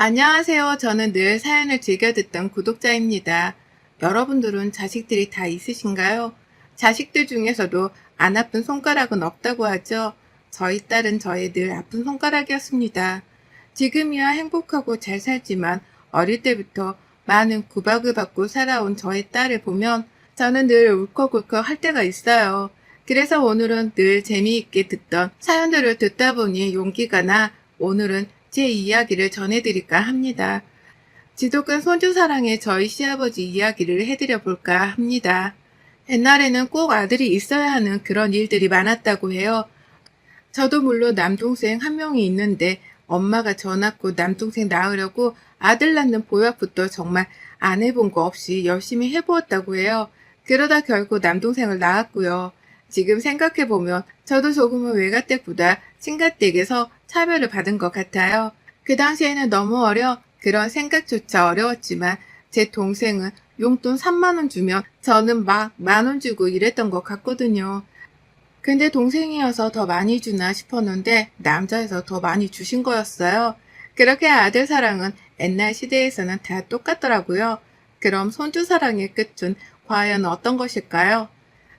안녕하세요. 저는 늘 사연을 즐겨 듣던 구독자입니다. 여러분들은 자식들이 다 있으신가요? 자식들 중에서도 안 아픈 손가락은 없다고 하죠. 저희 딸은 저의 늘 아픈 손가락이었습니다. 지금이야 행복하고 잘 살지만 어릴 때부터 많은 구박을 받고 살아온 저의 딸을 보면 저는 늘 울컥울컥 할 때가 있어요. 그래서 오늘은 늘 재미있게 듣던 사연들을 듣다 보니 용기가 나 오늘은 제 이야기를 전해드릴까 합니다. 지독한 손주사랑의 저희 시아버지 이야기를 해드려 볼까 합니다. 옛날에는 꼭 아들이 있어야 하는 그런 일들이 많았다고 해요. 저도 물론 남동생 한 명이 있는데 엄마가 저 낳고 남동생 낳으려고 아들 낳는 보약부터 정말 안 해본 거 없이 열심히 해보았다고 해요. 그러다 결국 남동생을 낳았고요. 지금 생각해보면 저도 조금은 외가댁보다 친가댁에서 차별을 받은 것 같아요. 그 당시에는 너무 그런 생각조차 어려웠지만 제 동생은 용돈 3만 원 주면 저는 막 1만 원 주고 이랬던 것 같거든요. 근데 동생이어서 더 많이 주나 싶었는데 남자여서 더 많이 주신 거였어요. 그렇게 아들 사랑은 옛날 시대에서는 다 똑같더라고요. 그럼 손주 사랑의 끝은 과연 어떤 것일까요?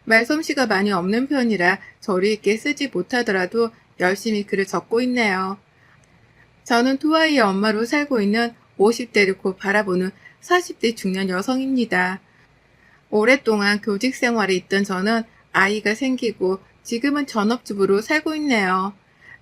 말솜씨가 많이 없는 편이라 저리 있게 쓰지 못하더라도 열심히 글을 적고 있네요. 저는 두 아이의 엄마로 살고 있는 50대를 곧 바라보는 40대 중년 여성입니다. 오랫동안 교직 생활에 있던 저는 아이가 생기고 지금은 전업주부로 살고 있네요.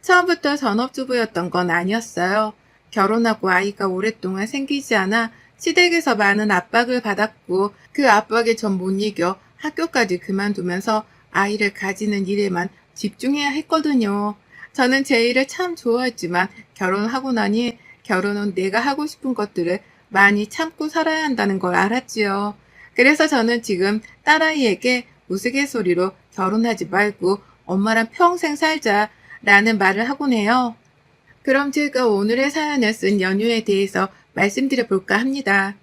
처음부터 전업주부였던 건 아니었어요. 결혼하고 아이가 오랫동안 생기지 않아 시댁에서 많은 압박을 받았고 그 압박에 전 못 이겨 학교까지 그만두면서 아이를 가지는 일에만 집중해야 했거든요. 저는 제 일을 참 좋아했지만 결혼하고 나니 결혼은 내가 하고 싶은 것들을 많이 참고 살아야 한다는 걸 알았지요. 그래서 저는 지금 딸아이에게 우스갯소리로 결혼하지 말고 엄마랑 평생 살자 라는 말을 하곤 해요. 그럼 제가 오늘의 사연을 쓴 연유에 대해서 말씀드려 볼까 합니다.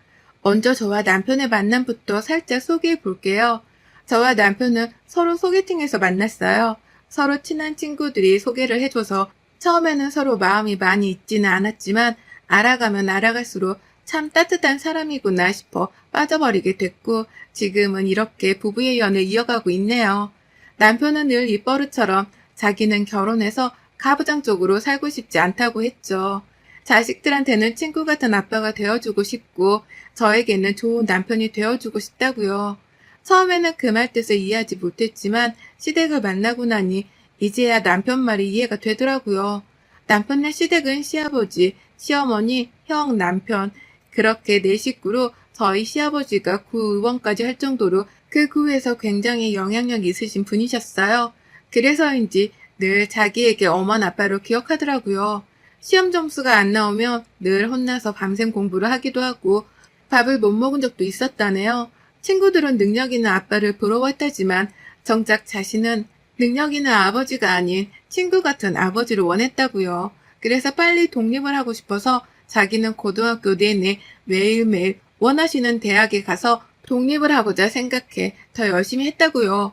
먼저 저와 남편의 만남부터 살짝 소개해 볼게요. 저와 남편은 서로 소개팅에서 만났어요. 서로 친한 친구들이 소개를 해줘서 처음에는 서로 마음이 많이 있지는 않았지만 알아가면 알아갈수록 참 따뜻한 사람이구나 싶어 빠져버리게 됐고 지금은 이렇게 부부의 연을 이어가고 있네요. 남편은 늘 입버릇처럼 자기는 결혼해서 가부장적으로 살고 싶지 않다고 했죠. 자식들한테는 친구 같은 아빠가 되어주고 싶고 저에게는 좋은 남편이 되어주고 싶다고요. 처음에는 그 말 뜻을 이해하지 못했지만 시댁을 만나고 나니 이제야 남편 말이 이해가 되더라고요. 남편네 시댁은 시아버지, 시어머니, 형, 남편 그렇게 네 식구로 저희 시아버지가 구의원까지 할 정도로 그 구에서 굉장히 영향력 있으신 분이셨어요. 그래서인지 늘 자기에게 엄한 아빠로 기억하더라고요. 시험 점수가 안 나오면 늘 혼나서 밤샘 공부를 하기도 하고 밥을 못 먹은 적도 있었다네요. 친구들은 능력 있는 아빠를 부러워했다지만 정작 자신은 능력 있는 아버지가 아닌 친구 같은 아버지를 원했다고요. 그래서 빨리 독립을 하고 싶어서 자기는 고등학교 내내 매일매일 원하시는 대학에 가서 독립을 하고자 생각해 더 열심히 했다고요.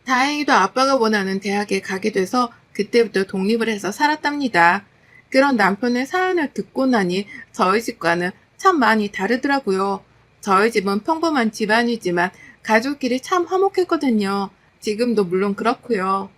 다행히도 아빠가 원하는 대학에 가게 돼서 그때부터 독립을 해서 살았답니다. 그런 남편의 사연을 듣고 나니 저희 집과는 참 많이 다르더라고요. 저희 집은 평범한 집안이지만 가족끼리 참 화목했거든요. 지금도 물론 그렇고요.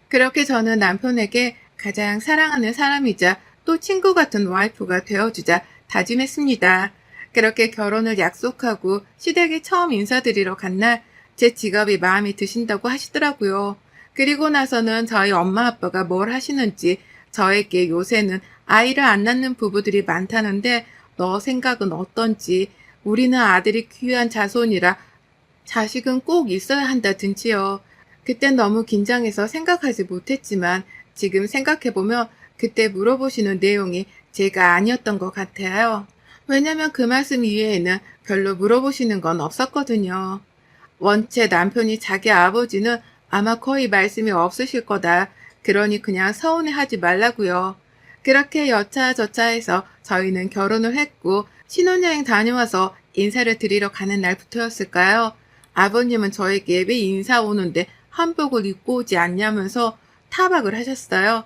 그렇게 저는 남편에게 가장 사랑하는 사람이자 또 친구 같은 와이프가 되어주자 다짐했습니다. 그렇게 결혼을 약속하고 시댁에 처음 인사드리러 간 날 제 직업이 마음에 드신다고 하시더라고요. 그리고 나서는 저희 엄마 아빠가 뭘 하시는지 저에게 요새는 아이를 안 낳는 부부들이 많다는데 너 생각은 어떤지 우리는 아들이 귀한 자손이라 자식은 꼭 있어야 한다든지요. 그땐 너무 긴장해서 생각하지 못했지만 지금 생각해보면 그때 물어보시는 내용이 제가 아니었던 것 같아요. 왜냐면 그 말씀 이외에는 별로 물어보시는 건 없었거든요. 원체 남편이 자기 아버지는 아마 거의 말씀이 없으실 거다. 그러니 그냥 서운해하지 말라고요. 그렇게 여차저차해서 저희는 결혼을 했고 신혼여행 다녀와서 인사를 드리러 가는 날부터였을까요? 아버님은 저에게 왜 인사 오는데 한복을 입고 오지 않냐면서 타박을 하셨어요.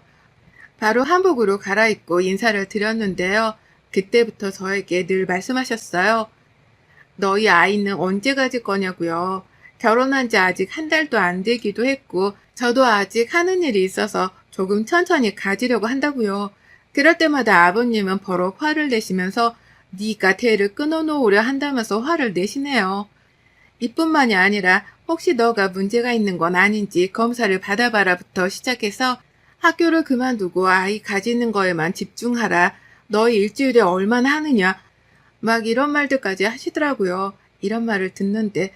바로 한복으로 갈아입고 인사를 드렸는데요. 그때부터 저에게 늘 말씀하셨어요. 너희 아이는 언제 가질 거냐고요. 결혼한 지 아직 한 달도 안 되기도 했고, 저도 아직 하는 일이 있어서 조금 천천히 가지려고 한다고요. 그럴 때마다 아버님은 버럭 화를 내시면서 네가 대를 끊어놓으려 한다면서 화를 내시네요. 이뿐만이 아니라 혹시 너가 문제가 있는 건 아닌지 검사를 받아봐라부터 시작해서 학교를 그만두고 아이 가지는 거에만 집중하라. 너희 일주일에 얼마나 하느냐. 막 이런 말들까지 하시더라고요. 이런 말을 듣는데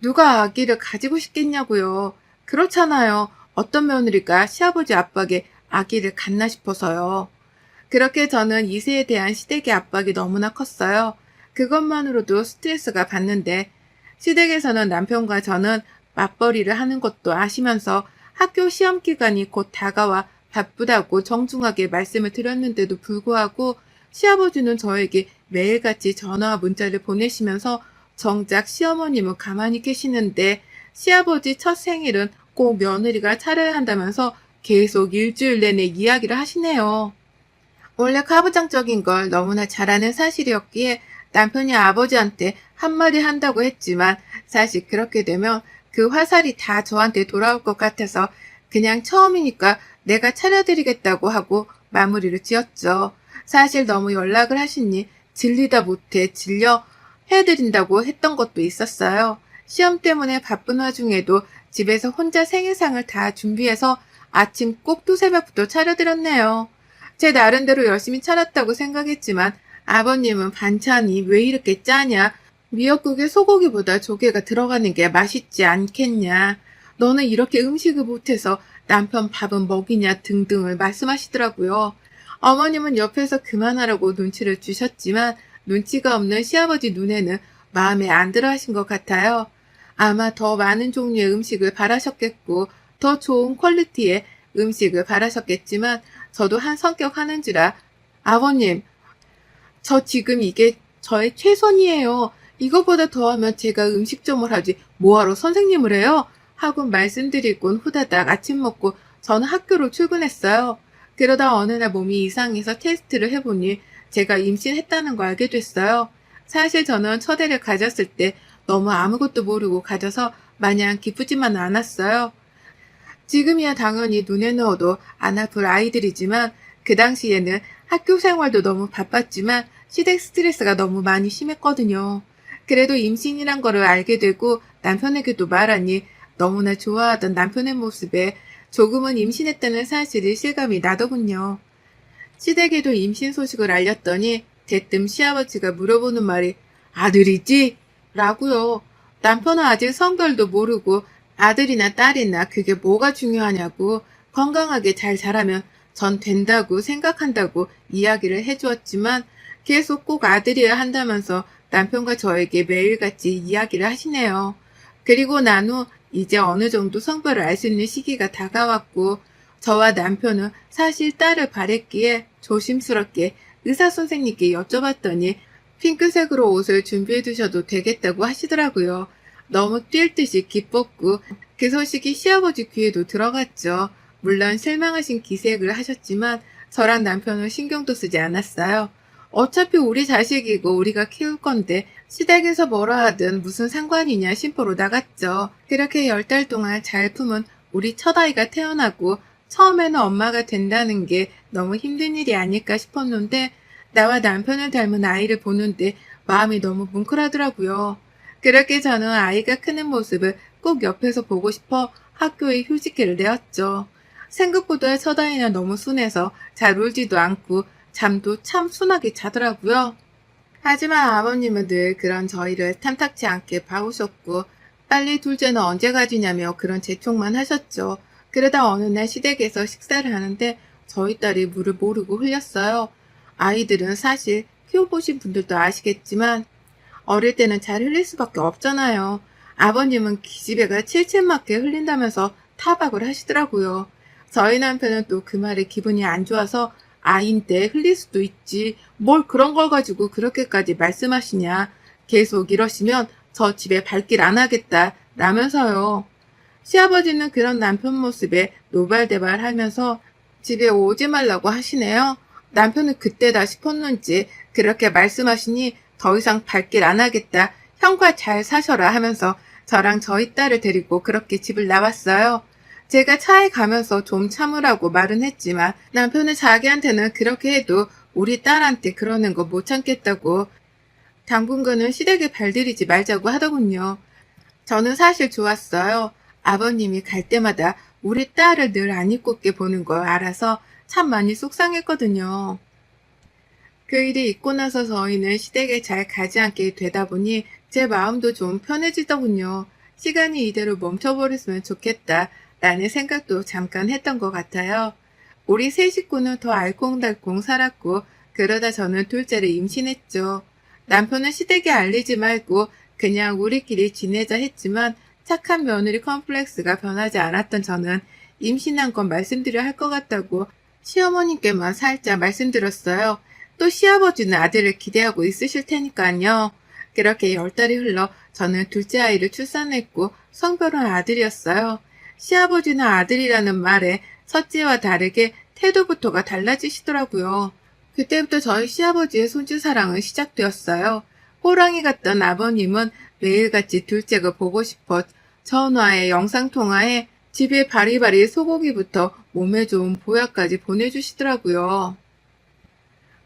누가 아기를 가지고 싶겠냐고요. 그렇잖아요. 어떤 며느리가 시아버지 압박에 아기를 갖나 싶어서요. 그렇게 저는 2세에 대한 시댁의 압박이 너무나 컸어요. 그것만으로도 스트레스가 받는데 시댁에서는 남편과 저는 맞벌이를 하는 것도 아시면서 학교 시험 기간이 곧 다가와 바쁘다고 정중하게 말씀을 드렸는데도 불구하고 시아버지는 저에게 매일같이 전화와 문자를 보내시면서 정작 시어머님은 가만히 계시는데 시아버지 첫 생일은 꼭 며느리가 차려야 한다면서 계속 일주일 내내 이야기를 하시네요. 원래 가부장적인 걸 너무나 잘하는 사실이었기에 남편이 아버지한테 한마디 한다고 했지만 사실 그렇게 되면 그 화살이 다 저한테 돌아올 것 같아서 그냥 처음이니까 내가 차려드리겠다고 하고 마무리를 지었죠. 사실 너무 연락을 하시니 질리다 못해 질려 해드린다고 했던 것도 있었어요. 시험 때문에 바쁜 와중에도 집에서 혼자 생일상을 다 준비해서 아침 꼭 두새벽부터 차려드렸네요. 제 나름대로 열심히 차렸다고 생각했지만 아버님은 반찬이 왜 이렇게 짜냐? 미역국에 소고기보다 조개가 들어가는 게 맛있지 않겠냐? 너는 이렇게 음식을 못해서 남편 밥은 먹이냐 등등을 말씀하시더라고요. 어머님은 옆에서 그만하라고 눈치를 주셨지만 눈치가 없는 시아버지 눈에는 마음에 안 들어 하신 것 같아요. 아마 더 많은 종류의 음식을 바라셨겠고 더 좋은 퀄리티의 음식을 바라셨겠지만 저도 한 성격 하는지라 아버님, 저 지금 이게 저의 최선이에요. 이거보다 더하면 제가 음식점을 하지 뭐하러 선생님을 해요? 하고 말씀드리곤 후다닥 아침 먹고 저는 학교로 출근했어요. 그러다 어느 날 몸이 이상해서 테스트를 해보니 제가 임신했다는 걸 알게 됐어요. 사실 저는 첫애를 가졌을 때 너무 아무것도 모르고 가져서 마냥 기쁘지만 않았어요. 지금이야 당연히 눈에 넣어도 안 아플 아이들이지만 그 당시에는 학교 생활도 너무 바빴지만 시댁 스트레스가 너무 많이 심했거든요. 그래도 임신이란 거를 알게 되고 남편에게도 말하니 너무나 좋아하던 남편의 모습에 조금은 임신했다는 사실이 실감이 나더군요. 시댁에도 임신 소식을 알렸더니 대뜸 시아버지가 물어보는 말이 아들이지? 라고요. 남편은 아직 성별도 모르고 아들이나 딸이나 그게 뭐가 중요하냐고 건강하게 잘 자라면 전 된다고 생각한다고 이야기를 해주었지만 계속 꼭 아들이어야 한다면서 남편과 저에게 매일같이 이야기를 하시네요. 그리고 난 후 이제 어느 정도 성별을 알 수 있는 시기가 다가왔고 저와 남편은 사실 딸을 바랬기에 조심스럽게 의사 선생님께 여쭤봤더니 핑크색으로 옷을 준비해 두셔도 되겠다고 하시더라고요. 너무 뛸 듯이 기뻤고 그 소식이 시아버지 귀에도 들어갔죠. 물론 실망하신 기색을 하셨지만 저랑 남편은 신경도 쓰지 않았어요. 어차피 우리 자식이고 우리가 키울 건데 시댁에서 뭐라 하든 무슨 상관이냐 심보로 나갔죠. 그렇게 10달 동안 잘 품은 우리 첫아이가 태어나고 처음에는 엄마가 된다는 게 너무 힘든 일이 아닐까 싶었는데 나와 남편을 닮은 아이를 보는데 마음이 너무 뭉클하더라고요. 그렇게 저는 아이가 크는 모습을 꼭 옆에서 보고 싶어 학교에 휴직기를 내었죠. 생각보다 첫아이는 너무 순해서 잘 울지도 않고 잠도 참 순하게 자더라고요. 하지만 아버님은 늘 그런 저희를 탐탁치 않게 봐오셨고 빨리 둘째는 언제 가지냐며 그런 재촉만 하셨죠. 그러다 어느 날 시댁에서 식사를 하는데 저희 딸이 물을 모르고 흘렸어요. 아이들은 사실 키워보신 분들도 아시겠지만 어릴 때는 잘 흘릴 수밖에 없잖아요. 아버님은 기집애가 칠칠맞게 흘린다면서 타박을 하시더라고요. 저희 남편은 또 그 말에 기분이 안 좋아서 아인데 흘릴 수도 있지. 뭘 그런 걸 가지고 그렇게까지 말씀하시냐. 계속 이러시면 저 집에 발길 안 하겠다. 라면서요. 시아버지는 그런 남편 모습에 노발대발하면서 집에 오지 말라고 하시네요. 남편은 그때다 싶었는지 그렇게 말씀하시니 더 이상 발길 안 하겠다. 형과 잘 사셔라 하면서 저랑 저희 딸을 데리고 그렇게 집을 나왔어요. 제가 차에 가면서 좀 참으라고 말은 했지만 남편은 자기한테는 그렇게 해도 우리 딸한테 그러는 거 못 참겠다고 당분간은 시댁에 발들이지 말자고 하더군요. 저는 사실 좋았어요. 아버님이 갈 때마다 우리 딸을 늘 안 입고 보는 걸 알아서 참 많이 속상했거든요. 그 일이 있고 나서 저희는 시댁에 잘 가지 않게 되다 보니 제 마음도 좀 편해지더군요. 시간이 이대로 멈춰버렸으면 좋겠다 라는 생각도 잠깐 했던 것 같아요. 우리 세 식구는 더 알콩달콩 살았고 그러다 저는 둘째를 임신했죠. 남편은 시댁에 알리지 말고 그냥 우리끼리 지내자 했지만 착한 며느리 컴플렉스가 변하지 않았던 저는 임신한 건 말씀드려야 할 것 같다고 시어머님께만 살짝 말씀드렸어요. 또 시아버지는 아들을 기대하고 있으실 테니까요. 그렇게 10달이 흘러 저는 둘째 아이를 출산했고 성별은 아들이었어요. 시아버지는 아들이라는 말에 첫째와 다르게 태도부터가 달라지시더라고요. 그때부터 저희 시아버지의 손주 사랑은 시작되었어요. 호랑이 같던 아버님은 매일같이 둘째가 보고 싶어 전화에 영상통화에 집에 바리바리 소고기부터 몸에 좋은 보약까지 보내주시더라고요.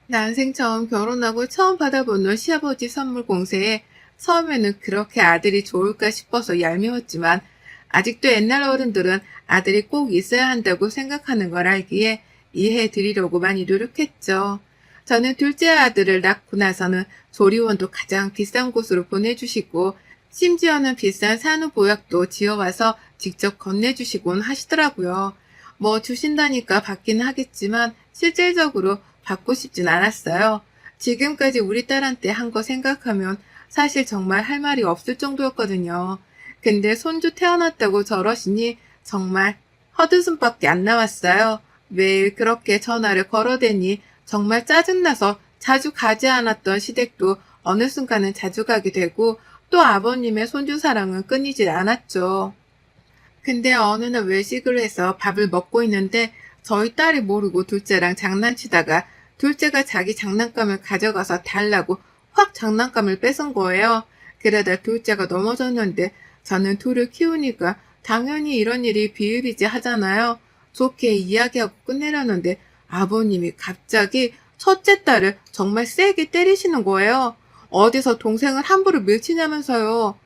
난생 처음 결혼하고 처음 받아보는 시아버지 선물 공세에 처음에는 그렇게 아들이 좋을까 싶어서 얄미웠지만 아직도 옛날 어른들은 아들이 꼭 있어야 한다고 생각하는 걸 알기에 이해해 드리려고 많이 노력했죠. 저는 둘째 아들을 낳고 나서는 조리원도 가장 비싼 곳으로 보내주시고 심지어는 비싼 산후보약도 지어와서 직접 건네주시곤 하시더라고요. 뭐 주신다니까 받기는 하겠지만 실질적으로 받고 싶진 않았어요. 지금까지 우리 딸한테 한 거 생각하면 사실 정말 할 말이 없을 정도였거든요. 근데 손주 태어났다고 저러시니 정말 헛웃음밖에 안 나왔어요. 매일 그렇게 전화를 걸어대니 정말 짜증나서 자주 가지 않았던 시댁도 어느 순간은 자주 가게 되고 또 아버님의 손주 사랑은 끊이질 않았죠. 근데 어느 날 외식을 해서 밥을 먹고 있는데 저희 딸이 모르고 둘째랑 장난치다가 둘째가 자기 장난감을 가져가서 달라고 확 장난감을 뺏은 거예요. 그러다 둘째가 넘어졌는데 저는 둘을 키우니까 당연히 이런 일이 비일비재 하잖아요. 좋게 이야기하고 끝내려는데 아버님이 갑자기 첫째 딸을 정말 세게 때리시는 거예요. 어디서 동생을 함부로 밀치냐면서요.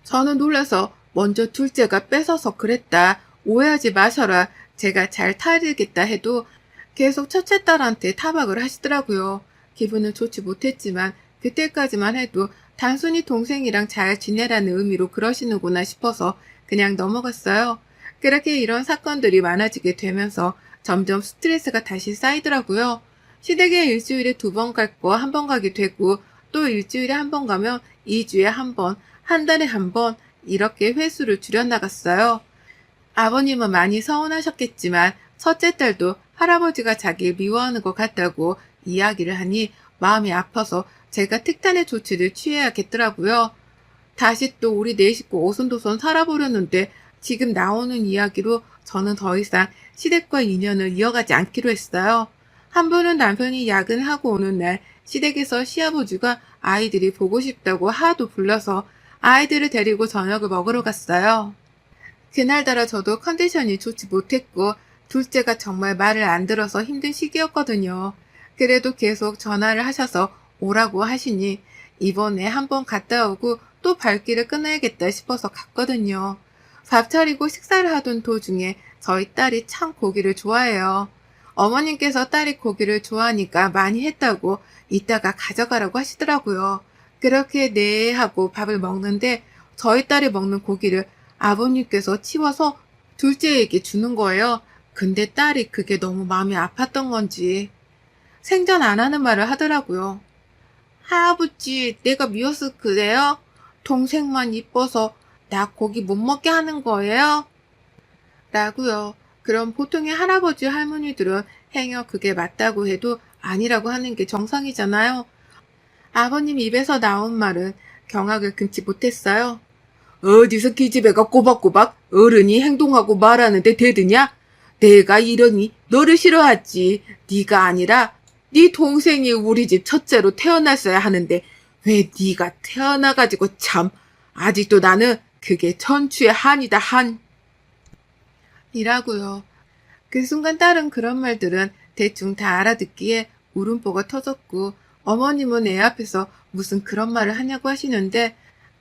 저는 놀라서 먼저 둘째가 뺏어서 그랬다. 오해하지 마셔라. 제가 잘 타이르겠다 해도 계속 첫째 딸한테 타박을 하시더라고요. 기분은 좋지 못했지만 그때까지만 해도 단순히 동생이랑 잘 지내라는 의미로 그러시는구나 싶어서 그냥 넘어갔어요. 그렇게 이런 사건들이 많아지게 되면서 점점 스트레스가 다시 쌓이더라고요. 시댁에 일주일에 2번 갈 거 1번 가게 되고 또 일주일에 1번 가면 2주에 1번, 한 달에 1번 이렇게 횟수를 줄여나갔어요. 아버님은 많이 서운하셨겠지만 첫째 딸도 할아버지가 자기를 미워하는 것 같다고 이야기를 하니 마음이 아파서 제가 특단의 조치를 취해야겠더라고요. 다시 또 우리 네 식구 오손도손 살아보려는데 지금 나오는 이야기로 저는 더 이상 시댁과 인연을 이어가지 않기로 했어요. 한 번은 남편이 야근하고 오는 날 시댁에서 시아버지가 아이들이 보고 싶다고 하도 불러서 아이들을 데리고 저녁을 먹으러 갔어요. 그날따라 저도 컨디션이 좋지 못했고 둘째가 정말 말을 안 들어서 힘든 시기였거든요. 그래도 계속 전화를 하셔서 오라고 하시니 이번에 한번 갔다 오고 또 발길을 끊어야겠다 싶어서 갔거든요. 밥 차리고 식사를 하던 도중에 저희 딸이 참 고기를 좋아해요. 어머님께서 딸이 고기를 좋아하니까 많이 했다고 이따가 가져가라고 하시더라고요. 그렇게 네 하고 밥을 먹는데 저희 딸이 먹는 고기를 아버님께서 치워서 둘째에게 주는 거예요. 근데 딸이 그게 너무 마음이 아팠던 건지 생전 안 하는 말을 하더라고요. 할아버지, 내가 미워서 그래요? 동생만 이뻐서 나 고기 못 먹게 하는 거예요? 라고요. 그럼 보통의 할아버지 할머니들은 행여 그게 맞다고 해도 아니라고 하는 게 정상이잖아요. 아버님 입에서 나온 말은 경악을 금치 못했어요. 어디서 기집애가 꼬박꼬박 어른이 행동하고 말하는데 대드냐? 내가 이러니 너를 싫어하지. 네가 아니라 네 동생이 우리 집 첫째로 태어났어야 하는데 왜 네가 태어나가지고 참 아직도 나는 그게 천추의 한이다 한. 이라고요. 그 순간 딸은 그런 말들은 대충 다 알아듣기에 울음보가 터졌고 어머님은 애 앞에서 무슨 그런 말을 하냐고 하시는데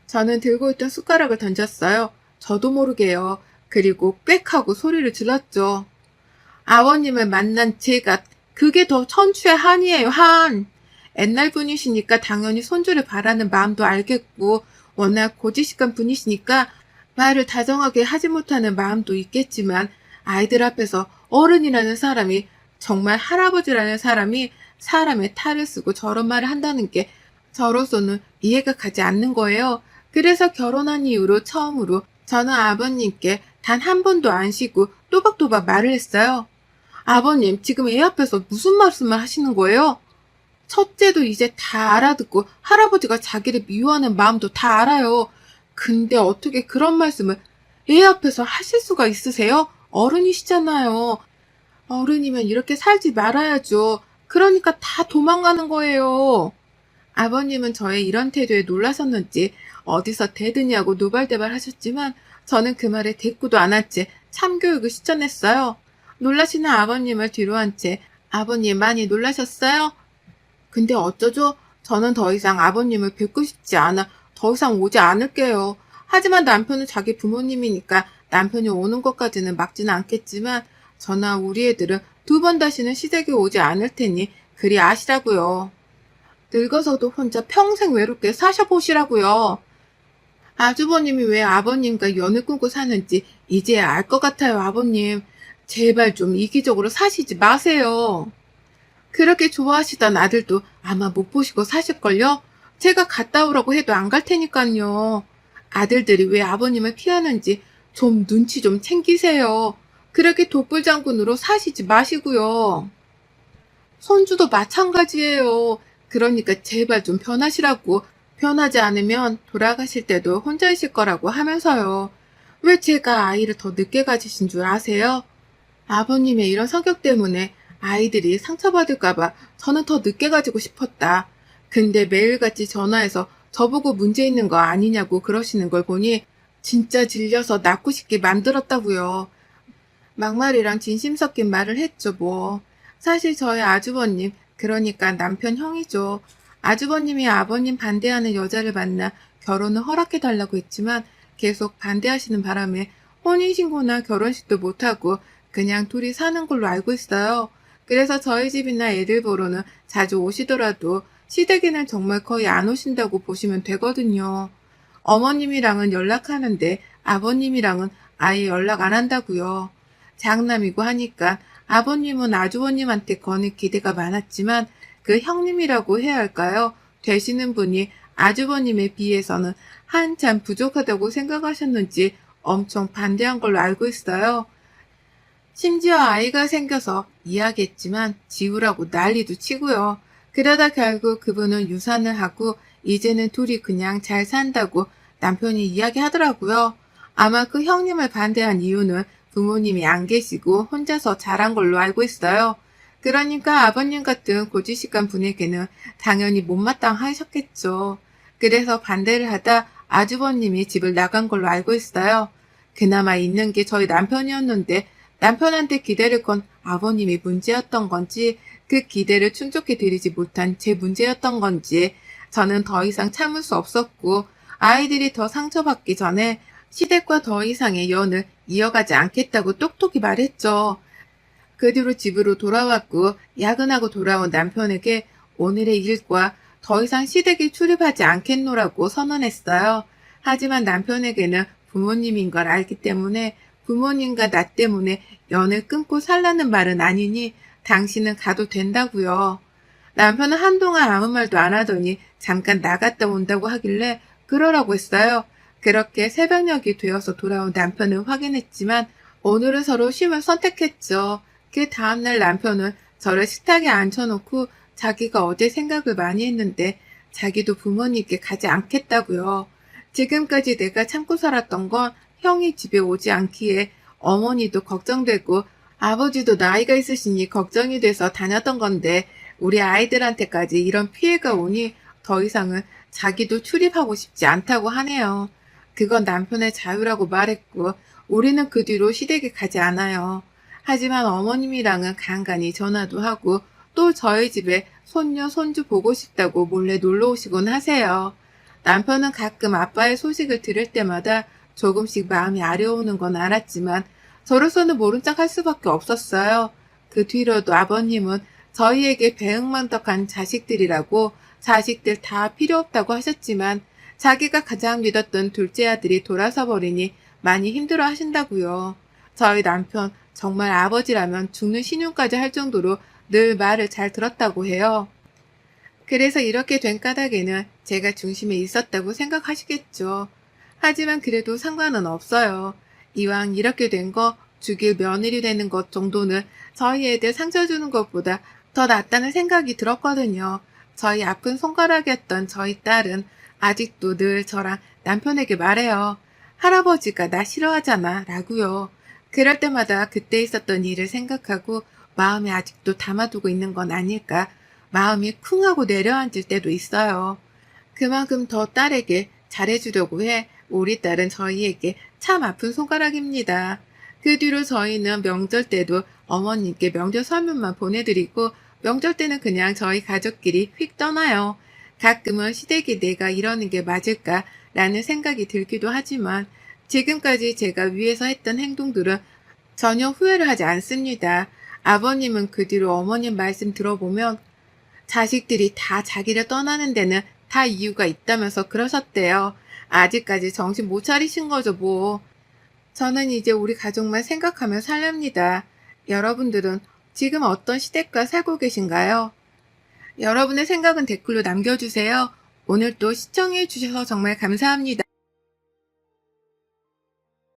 저는 들고 있던 숟가락을 던졌어요. 저도 모르게요. 그리고 꽥 하고 소리를 질렀죠. 아버님을 만난 제가 그게 더 천추의 한이에요, 한. 옛날 분이시니까 당연히 손주를 바라는 마음도 알겠고 워낙 고지식한 분이시니까 말을 다정하게 하지 못하는 마음도 있겠지만 아이들 앞에서 어른이라는 사람이 정말 할아버지라는 사람이 사람의 탈을 쓰고 저런 말을 한다는 게 저로서는 이해가 가지 않는 거예요. 그래서 결혼한 이후로 처음으로 저는 아버님께 단 한 번도 안 쉬고 또박또박 말을 했어요. 아버님, 지금 애 앞에서 무슨 말씀을 하시는 거예요? 첫째도 이제 다 알아듣고 할아버지가 자기를 미워하는 마음도 다 알아요. 근데 어떻게 그런 말씀을 애 앞에서 하실 수가 있으세요? 어른이시잖아요. 어른이면 이렇게 살지 말아야죠. 그러니까 다 도망가는 거예요. 아버님은 저의 이런 태도에 놀라셨는지 어디서 대드냐고 노발대발 하셨지만 저는 그 말에 대꾸도 안 한 채 참교육을 실천했어요. 놀라시는 아버님을 뒤로 한 채 아버님 많이 놀라셨어요? 근데 어쩌죠? 저는 더 이상 아버님을 뵙고 싶지 않아 더 이상 오지 않을게요. 하지만 남편은 자기 부모님이니까 남편이 오는 것까지는 막지는 않겠지만 저나 우리 애들은 두 번 다시는 시댁에 오지 않을 테니 그리 아시라고요. 늙어서도 혼자 평생 외롭게 사셔보시라고요. 아주버님이 왜 아버님과 연을 끊고 사는지 이제야 알 것 같아요, 아버님. 제발 좀 이기적으로 사시지 마세요. 그렇게 좋아하시던 아들도 아마 못 보시고 사실걸요? 제가 갔다 오라고 해도 안 갈 테니까요. 아들들이 왜 아버님을 피하는지 좀 눈치 좀 챙기세요. 그렇게 독불장군으로 사시지 마시고요. 손주도 마찬가지예요. 그러니까 제발 좀 변하시라고. 변하지 않으면 돌아가실 때도 혼자이실 거라고 하면서요. 왜 제가 아이를 더 늦게 가지신 줄 아세요? 아버님의 이런 성격 때문에 아이들이 상처받을까봐 저는 더 늦게 가지고 싶었다. 근데 매일같이 전화해서 저보고 문제 있는 거 아니냐고 그러시는 걸 보니 진짜 질려서 낳고 싶게 만들었다고요. 막말이랑 진심 섞인 말을 했죠, 뭐. 사실 저희 아주버님, 그러니까 남편 형이죠. 아주버님이 아버님 반대하는 여자를 만나 결혼을 허락해달라고 했지만 계속 반대하시는 바람에 혼인신고나 결혼식도 못하고 그냥 둘이 사는 걸로 알고 있어요. 그래서 저희 집이나 애들 보러는 자주 오시더라도 시댁에는 정말 거의 안 오신다고 보시면 되거든요. 어머님이랑은 연락하는데 아버님이랑은 아예 연락 안 한다고요. 장남이고 하니까 아버님은 아주버님한테 거는 기대가 많았지만 그 형님이라고 해야 할까요? 되시는 분이 아주버님에 비해서는 한참 부족하다고 생각하셨는지 엄청 반대한 걸로 알고 있어요. 심지어 아이가 생겨서 이야기했지만 지우라고 난리도 치고요. 그러다 결국 그분은 유산을 하고 이제는 둘이 그냥 잘 산다고 남편이 이야기하더라고요. 아마 그 형님을 반대한 이유는 부모님이 안 계시고 혼자서 자란 걸로 알고 있어요. 그러니까 아버님 같은 고지식한 분에게는 당연히 못마땅하셨겠죠. 그래서 반대를 하다 아주버님이 집을 나간 걸로 알고 있어요. 그나마 있는 게 저희 남편이었는데 남편한테 기대를 건 아버님이 문제였던 건지 그 기대를 충족해 드리지 못한 제 문제였던 건지 저는 더 이상 참을 수 없었고 아이들이 더 상처받기 전에 시댁과 더 이상의 연을 이어가지 않겠다고 똑똑히 말했죠. 그 뒤로 집으로 돌아왔고 야근하고 돌아온 남편에게 오늘의 일과 더 이상 시댁에 출입하지 않겠노라고 선언했어요. 하지만 남편에게는 부모님인 걸 알기 때문에 부모님과 나 때문에 연을 끊고 살라는 말은 아니니 당신은 가도 된다고요. 남편은 한동안 아무 말도 안 하더니 잠깐 나갔다 온다고 하길래 그러라고 했어요. 그렇게 새벽녘이 되어서 돌아온 남편을 확인했지만 오늘은 서로 쉼을 선택했죠. 그 다음날 남편은 저를 식탁에 앉혀놓고 자기가 어제 생각을 많이 했는데 자기도 부모님께 가지 않겠다고요. 지금까지 내가 참고 살았던 건 형이 집에 오지 않기에 어머니도 걱정되고 아버지도 나이가 있으시니 걱정이 돼서 다녔던 건데 우리 아이들한테까지 이런 피해가 오니 더 이상은 자기도 출입하고 싶지 않다고 하네요. 그건 남편의 자유라고 말했고 우리는 그 뒤로 시댁에 가지 않아요. 하지만 어머님이랑은 간간히 전화도 하고 또 저희 집에 손녀, 손주 보고 싶다고 몰래 놀러 오시곤 하세요. 남편은 가끔 아빠의 소식을 들을 때마다 조금씩 마음이 아려오는 건 알았지만 저로서는 모른 척 할 수밖에 없었어요. 그 뒤로도 아버님은 저희에게 배은망덕한 자식들이라고 자식들 다 필요 없다고 하셨지만 자기가 가장 믿었던 둘째 아들이 돌아서 버리니 많이 힘들어 하신다고요. 저희 남편 정말 아버지라면 죽는 신용까지 할 정도로 늘 말을 잘 들었다고 해요. 그래서 이렇게 된 까닭에는 제가 중심에 있었다고 생각하시겠죠. 하지만 그래도 상관은 없어요. 이왕 이렇게 된 거 죽일 며느리 되는 것 정도는 저희 애들 상처 주는 것보다 더 낫다는 생각이 들었거든요. 저희 아픈 손가락이었던 저희 딸은 아직도 늘 저랑 남편에게 말해요. 할아버지가 나 싫어하잖아 라고요. 그럴 때마다 그때 있었던 일을 생각하고 마음에 아직도 담아두고 있는 건 아닐까 마음이 쿵 하고 내려앉을 때도 있어요. 그만큼 더 딸에게 잘해주려고 해 우리 딸은 저희에게 참 아픈 손가락입니다. 그 뒤로 저희는 명절 때도 어머님께 명절 선물만 보내드리고 명절 때는 그냥 저희 가족끼리 휙 떠나요. 가끔은 시댁이 내가 이러는 게 맞을까 라는 생각이 들기도 하지만 지금까지 제가 위해서 했던 행동들은 전혀 후회를 하지 않습니다. 아버님은 그 뒤로 어머님 말씀 들어보면 자식들이 다 자기를 떠나는 데는 다 이유가 있다면서 그러셨대요. 아직까지 정신 못 차리신 거죠, 뭐. 저는 이제 우리 가족만 생각하며 살랍니다. 여러분들은 지금 어떤 시댁과 살고 계신가요? 여러분의 생각은 댓글로 남겨주세요. 오늘 또 시청해 주셔서 정말 감사합니다.